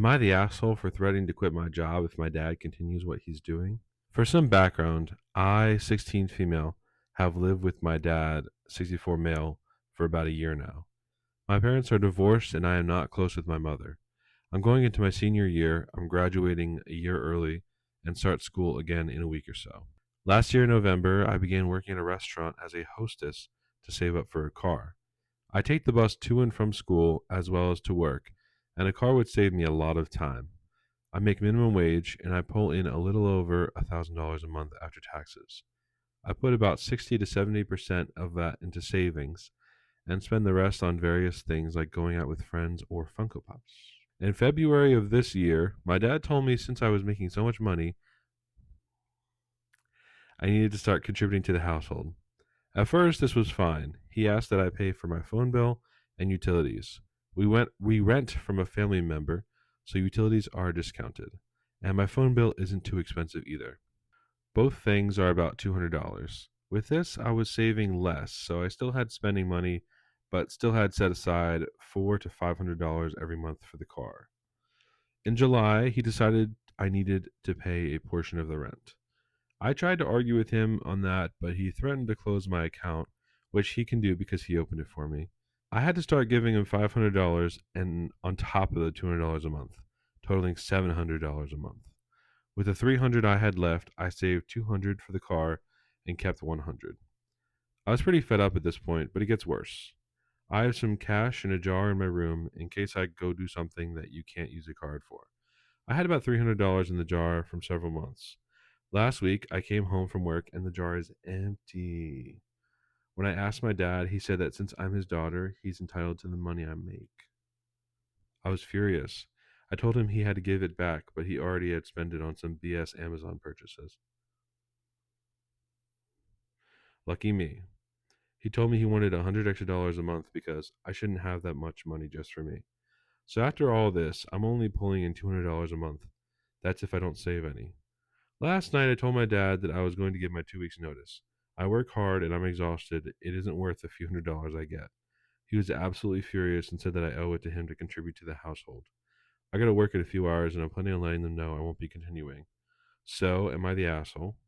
Am I the asshole for threatening to quit my job if my dad continues what he's doing? For some background, I, 16 female, have lived with my dad, 64 male, for about a year now. My parents are divorced and I am not close with my mother. I'm going into my senior year, I'm graduating a year early, and start school again in a week or so. Last year in November, I began working at a restaurant as a hostess to save up for a car. I take the bus to and from school as well as to work, and a car would save me a lot of time. I make minimum wage and I pull in a little over $1,000 a month after taxes. I put about 60 to 70% of that into savings and spend the rest on various things like going out with friends or Funko Pops. In February of this year, my dad told me since I was making so much money, I needed to start contributing to the household. At first, this was fine. He asked that I pay for my phone bill and utilities. We rent from a family member, so utilities are discounted, and my phone bill isn't too expensive either. Both things are about $200. With this, I was saving less, so I still had spending money, but still had set aside $400 to $500 every month for the car. In July, he decided I needed to pay a portion of the rent. I tried to argue with him on that, but he threatened to close my account, which he can do because he opened it for me. I had to start giving him $500 and on top of the $200 a month, totaling $700 a month. With the 300 I had left, I saved 200 for the car and kept 100. I was pretty fed up at this point, but it gets worse. I have some cash in a jar in my room in case I go do something that you can't use a card for. I had about $300 in the jar from several months. Last week, I came home from work and the jar is empty. When I asked my dad, he said that since I'm his daughter, he's entitled to the money I make. I was furious. I told him he had to give it back, but he already had spent it on some BS Amazon purchases. Lucky me. He told me he wanted $100 extra a month because I shouldn't have that much money just for me. So after all this, I'm only pulling in $200 a month. That's if I don't save any. Last night I told my dad that I was going to give my 2 weeks notice. I work hard and I'm exhausted. It isn't worth the few $100s I get. He was absolutely furious and said that I owe it to him to contribute to the household. I gotta work in a few hours and I'm planning on letting them know I won't be continuing. So, am I the asshole?